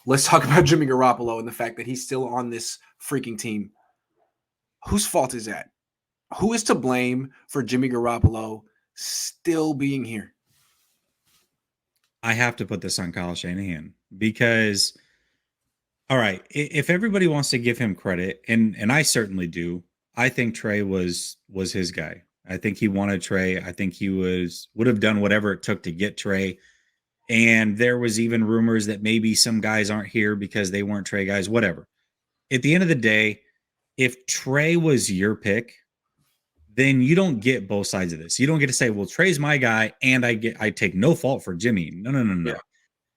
let's talk about Jimmy Garoppolo and the fact that he's still on this freaking team. Whose fault is that? Who is to blame for Jimmy Garoppolo still being here? I have to put this on Kyle Shanahan because, all right, if everybody wants to give him credit, and I certainly do, I think Trey was his guy. I think he wanted Trey. I think he would have done whatever it took to get Trey. And there was even rumors that maybe some guys aren't here because they weren't Trey guys. Whatever. At the end of the day, if Trey was your pick, then you don't get both sides of this. You don't get to say, "Well, Trey's my guy," and I take no fault for Jimmy. No, no, no, Yeah. no.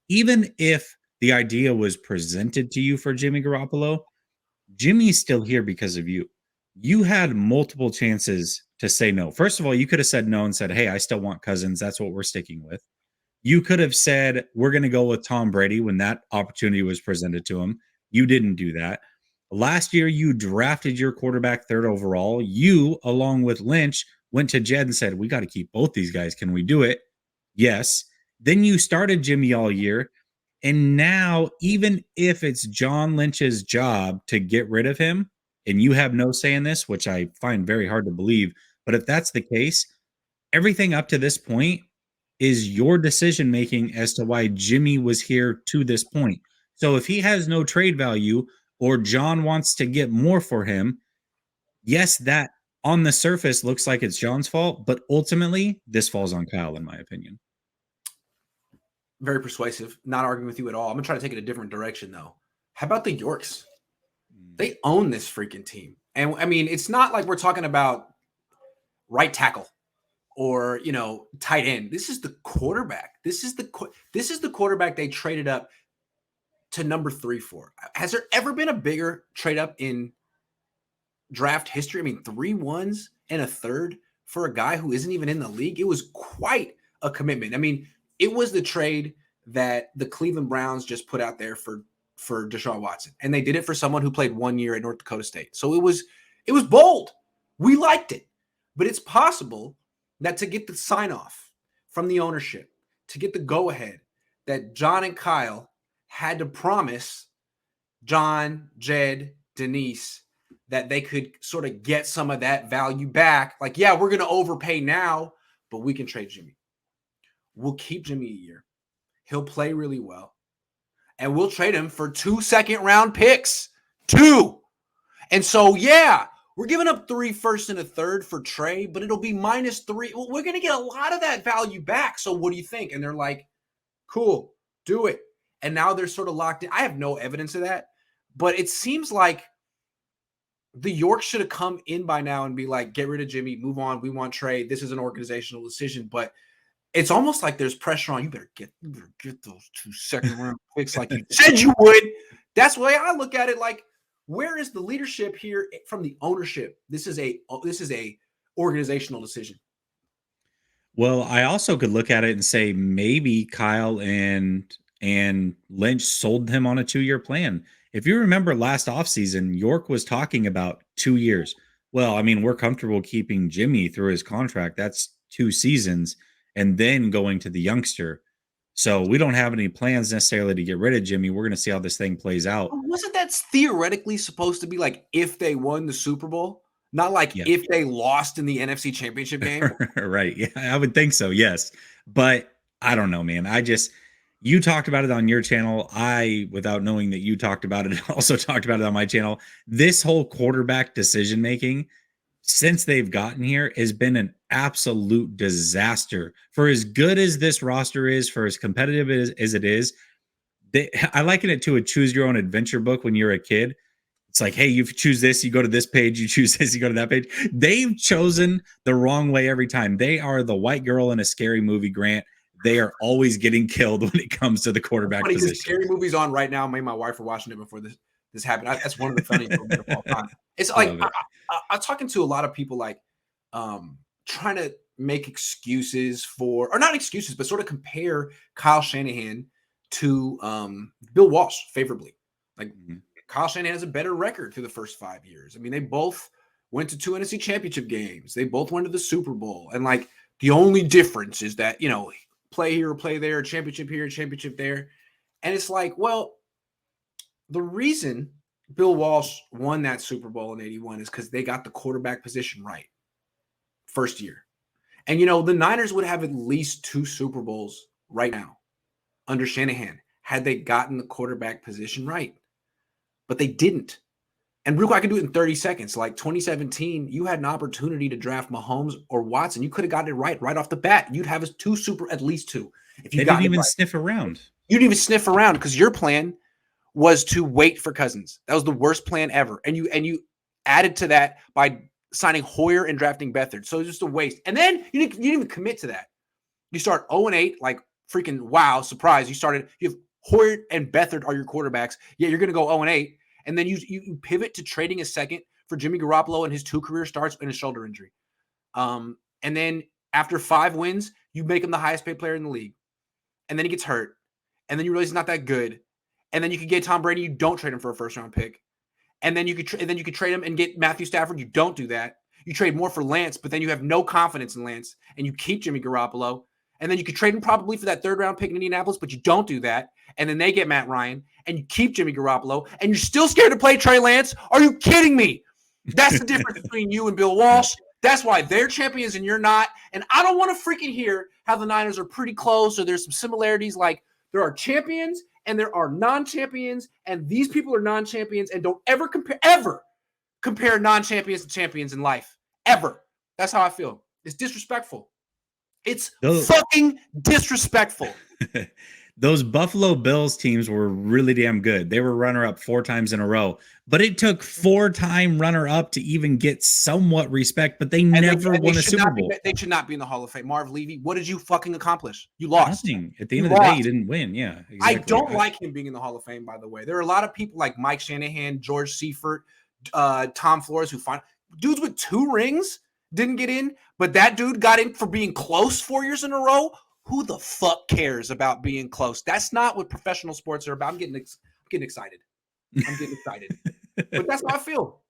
Even if the idea was presented to you for Jimmy Garoppolo, Jimmy's still here because of you. You had multiple chances to say no. First of all, you could have said no and said, "Hey, I still want Cousins. That's what we're sticking with." You could have said, "We're going to go with Tom Brady" when that opportunity was presented to him. You didn't do that. Last year, you drafted your quarterback third overall. You, along with Lynch, went to Jed and said, "We got to keep both these guys. Can we do it?" Yes. Then you started Jimmy all year. And now, even if it's John Lynch's job to get rid of him, and you have no say in this, which I find very hard to believe, but if that's the case, everything up to this point is your decision making as to why Jimmy was here to this point. So if he has no trade value or John wants to get more for him, yes, that on the surface looks like it's John's fault, but ultimately this falls on Kyle, in my opinion. Very persuasive. Not arguing with you at all. I'm gonna try to take it a different direction though. How about the Yorks? They own this freaking team, and I mean, it's not like we're talking about right tackle or tight end. This is the quarterback. This is the quarterback they traded up to number 3 for. Has there ever been a bigger trade up in draft history? I mean, 3 ones and a third for a guy who isn't even in the league. It was quite a commitment. I mean, it was the trade that the Cleveland Browns just put out there for Deshaun Watson, and they did it for someone who played 1 year at North Dakota State. So it was bold. We liked it, but it's possible that to get the sign off from the ownership, to get the go ahead, that John and Kyle had to promise John, Jed, Denise that they could sort of get some of that value back. Like, yeah, we're going to overpay now, but we can trade Jimmy. We'll keep Jimmy a year. He'll play really well. And we'll trade him for 2 second-round picks. 2. And so, yeah, we're giving up 3 first and a third for Trey, but it'll be -3. Well, we're going to get a lot of that value back. So what do you think? And they're like, cool, do it. And now they're sort of locked in. I have no evidence of that, but it seems like the York should have come in by now and be like, get rid of Jimmy, move on. We want Trey. This is an organizational decision, but it's almost like there's pressure on you. Better get those 2 second-round picks like you said you would. That's the way I look at it. Like, where is the leadership here from the ownership? This is a organizational decision. Well, I also could look at it and say maybe Kyle and Lynch sold him on a 2-year plan. If you remember last offseason, York was talking about 2 years. Well, I mean, we're comfortable keeping Jimmy through his contract. That's 2 seasons and then going to the youngster. So we don't have any plans necessarily to get rid of Jimmy. We're going to see how this thing plays out. Wasn't that theoretically supposed to be like if they won the Super Bowl? Not like Yeah. if they lost in the NFC Championship game? Right. Yeah, I would think so. Yes. But I don't know, man. You talked about it on your channel. I, without knowing that you talked about it, also talked about it on my channel. This whole quarterback decision making since they've gotten here has been an absolute disaster. For as good as this roster is, for as competitive as it is, I liken it to a choose your own adventure book when you're a kid. It's like, hey, you choose this, you go to this page, you choose this, you go to that page. They've chosen the wrong way every time. They are the white girl in a scary movie, Grant. They are always getting killed when it comes to the quarterback position. Scary movie's on right now. Me and my wife are watching it before this happened. That's one of the funniest movies of all time. It's like I'm talking to a lot of people like trying to make excuses for, or not excuses, but sort of compare Kyle Shanahan to Bill Walsh favorably. Like Kyle Shanahan has a better record through the first 5 years. I mean, they both went to 2 NFC championship games. They both went to the Super Bowl. And like the only difference is that, play here or play there, championship here, championship there. And it's like, well, The reason Bill Walsh won that Super Bowl in 81 is because they got the quarterback position right first year. And, the Niners would have at least 2 Super Bowls right now under Shanahan had they gotten the quarterback position right. But they didn't. And real quick, I can do it in 30 seconds. Like 2017, you had an opportunity to draft Mahomes or Watson. You could have gotten it right off the bat. You'd have at least 2. If you They didn't even sniff around. You didn't even sniff around because your plan was to wait for Cousins. That was the worst plan ever. And you added to that by signing Hoyer and drafting Beathard. So it was just a waste. And then you didn't even commit to that. You start 0-8, like freaking wow, surprise. You have Hoyer and Beathard are your quarterbacks. Yeah, you're going to go 0-8. And then you pivot to trading a second for Jimmy Garoppolo and his 2 career starts and a shoulder injury. And then after 5 wins, you make him the highest paid player in the league. And then he gets hurt. And then you realize he's not that good. And then you could get Tom Brady. You don't trade him for a first-round pick. And then you could trade him and get Matthew Stafford. You don't do that. You trade more for Lance, but then you have no confidence in Lance, and you keep Jimmy Garoppolo. And then you could trade him probably for that 3rd-round pick in Indianapolis, but you don't do that. And then they get Matt Ryan, and you keep Jimmy Garoppolo, and you're still scared to play Trey Lance? Are you kidding me? That's the difference between you and Bill Walsh. That's why they're champions and you're not. And I don't want to freaking hear how the Niners are pretty close or there's some similarities. Like there are champions and there are non-champions, and these people are non-champions, and don't ever compare non-champions to champions in life. Ever. That's how I feel. It's disrespectful. It's fucking disrespectful. Those Buffalo Bills teams were really damn good. They were runner-up 4 times in a row, but it took 4-time runner-up to even get somewhat respect, but they never won a Super Bowl. They should not be in the Hall of Fame. Marv Levy, what did you fucking accomplish? You lost. Nothing. At the end of the day, you didn't win. Yeah, exactly. I don't like him being in the Hall of Fame, by the way. There are a lot of people like Mike Shanahan, George Seifert, Tom Flores, who find dudes with 2 rings didn't get in, but that dude got in for being close 4 years in a row. Who the fuck cares about being close? That's not what professional sports are about. I'm getting excited. I'm getting excited. But that's how I feel.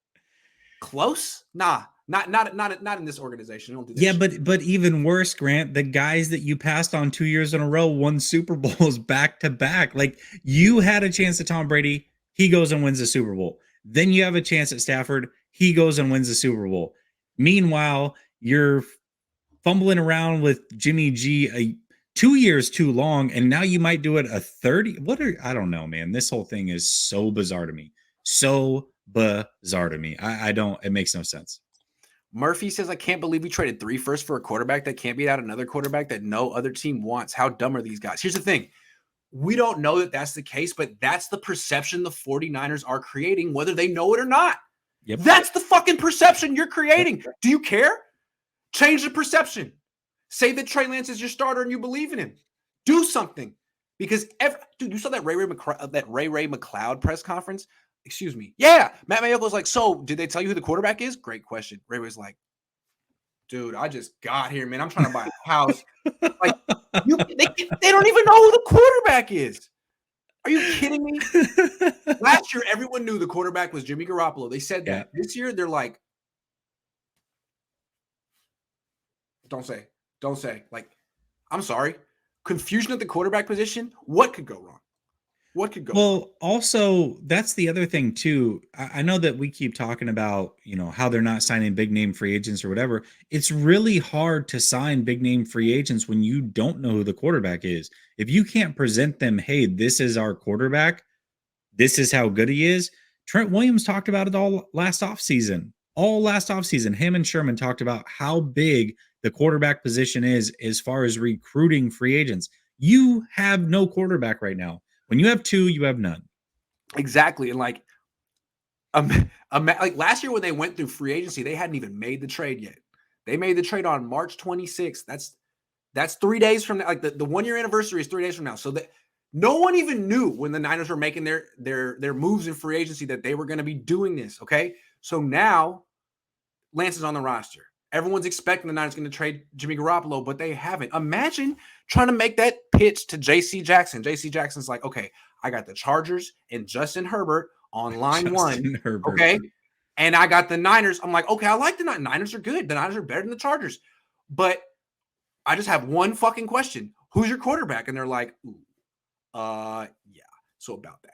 Close? Nah. Not in this organization. Don't do this. Yeah, but even worse, Grant, the guys that you passed on 2 years in a row won Super Bowls back to back. Like you had a chance at Tom Brady, he goes and wins the Super Bowl. Then you have a chance at Stafford, he goes and wins the Super Bowl. Meanwhile, you're fumbling around with Jimmy G 2 years too long, and now you might do it a 30. I don't know, man. This whole thing is so bizarre to me. So bizarre to me. It makes no sense. Murphy says, I can't believe we traded 3 firsts for a quarterback that can't beat out another quarterback that no other team wants. How dumb are these guys? Here's the thing. We don't know that that's the case, but that's the perception the 49ers are creating, whether they know it or not. Yep. That's the fucking perception you're creating. Do you care? Change the perception. Say that Trey Lance is your starter and you believe in him. Do something. Because, dude, you saw that Ray McLeod press conference? Excuse me. Yeah. Matt Mayoko's like, so did they tell you who the quarterback is? Great question. Ray was like, dude, I just got here, man. I'm trying to buy a house. Like, they don't even know who the quarterback is. Are you kidding me? Last year, everyone knew the quarterback was Jimmy Garoppolo. They said that. Yeah. This year, they're like, don't say. Like, I'm sorry. Confusion at the quarterback position. What could go wrong? Well, also, that's the other thing, too. I know that we keep talking about, how they're not signing big name free agents or whatever. It's really hard to sign big name free agents when you don't know who the quarterback is. If you can't present them, hey, this is our quarterback, this is how good he is. Trent Williams talked about it all last offseason. Him and Sherman talked about how big the quarterback position is as far as recruiting free agents. You have no quarterback right now. When you have 2, you have none. Exactly. And like last year when they went through free agency, they hadn't even made the trade yet. They made the trade on March 26th. That's 3 days from now. Like the 1 year anniversary is 3 days from now. So that no one even knew when the Niners were making their moves in free agency that they were going to be doing this. Okay. So now Lance is on the roster. Everyone's expecting the Niners going to trade Jimmy Garoppolo, but they haven't. Imagine trying to make that pitch to J.C. Jackson. J.C. Jackson's like, okay, I got the Chargers and Justin Herbert on line 1. Okay. And I got the Niners. I'm like, okay, I like the Niners. Niners are good. The Niners are better than the Chargers. But I just have one fucking question. Who's your quarterback? And they're like, yeah. So about that.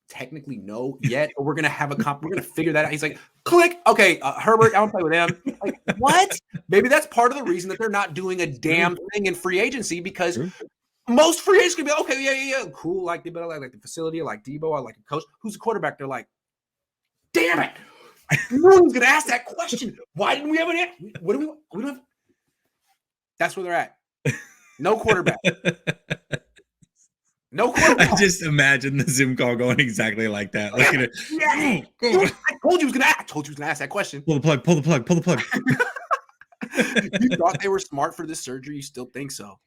technically know yet, or we're gonna have we're gonna figure that out. He's like, click, okay, Herbert, I don't play with him. Like, what? Maybe that's part of the reason that they're not doing a damn thing in free agency, because most free agents can be okay, yeah, cool, like the the facility, I like Debo, I like a coach. Who's the quarterback? They're like, damn it, no one's gonna ask that question. Why didn't we have an? What do we don't have? That's where they're at. No quarterback. No quarterback. I just imagine the Zoom call going exactly like that. Look at it. Yeah. I told you he was gonna ask that question. Pull the plug. Pull the plug. Pull the plug. You thought they were smart for this surgery? You still think so?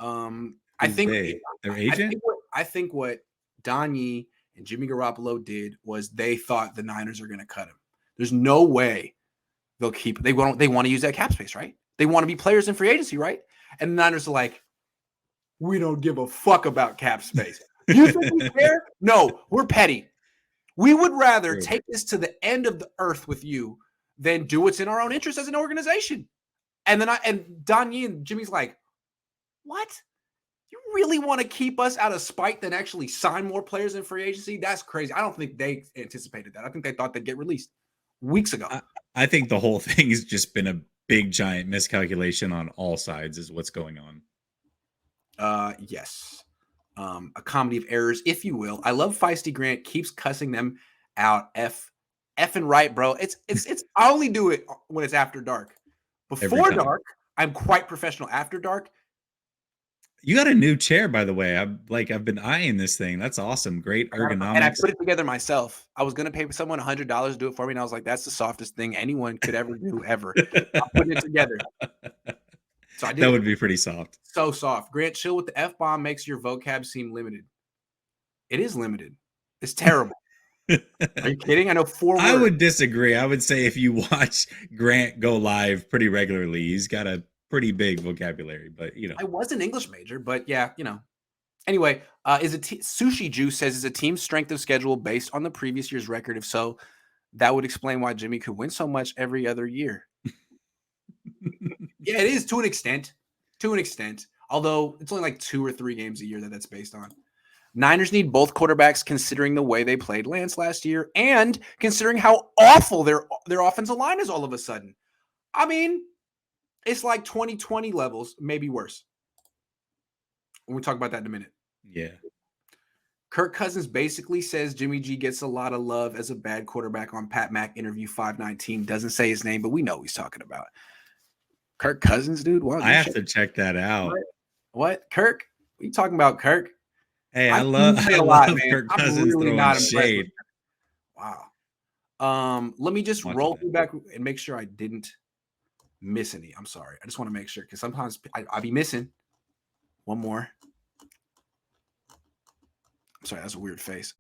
I think their agent. I think what Donnie and Jimmy Garoppolo did was they thought the Niners are going to cut him. There's no way they'll keep. They want to use that cap space, right? They want to be players in free agency, right? And the Niners are like, we don't give a fuck about cap space. You think we care? No, we're petty. We would rather take this to the end of the earth with you than do what's in our own interest as an organization. And then Donnie and Jimmy's like, what? You really want to keep us out of spite than actually sign more players in free agency? That's crazy. I don't think they anticipated that. I think they thought they'd get released weeks ago. I think the whole thing has just been a big, giant miscalculation on all sides is what's going on. Yes. A comedy of errors, if you will. I love Feisty Grant keeps cussing them out. Effing right, bro. It's I only do it when it's after dark. Before dark, I'm quite professional. After dark. You got a new chair, by the way. I've been eyeing this thing. That's awesome. Great ergonomics. And I put it together myself. I was gonna pay someone $100 to do it for me, and I was like, "That's the softest thing anyone could ever do, ever." I'm putting it together. So I did. That would be pretty soft. So soft. Grant, chill with the F-bomb makes your vocab seem limited. It is limited. It's terrible. Are you kidding? I know 4 words. I would disagree. I would say if you watch Grant go live pretty regularly, he's got a pretty big vocabulary, but I was an English major, but yeah, Anyway, Sushi Juice says, is a team's strength of schedule based on the previous year's record? If so, that would explain why Jimmy could win so much every other year. Yeah, it is to an extent. Although it's only like 2 or 3 games a year that's based on. Niners need both quarterbacks considering the way they played Lance last year and considering how awful their offensive line is all of a sudden. I mean, it's like 2020 levels, maybe worse. We'll talk about that in a minute. Yeah. Kirk Cousins basically says Jimmy G gets a lot of love as a bad quarterback on Pat Mack interview 519. Doesn't say his name, but we know who he's talking about. Kirk Cousins, dude. Wow, I have to check that out. What? Kirk? What are you talking about, Kirk? Hey, I love Kirk Cousins really throwing shade. Wow. Let me just roll through back and make sure I didn't miss any. I'm sorry. I just want to make sure because sometimes I'll be missing. One more. I'm sorry, that's a weird face.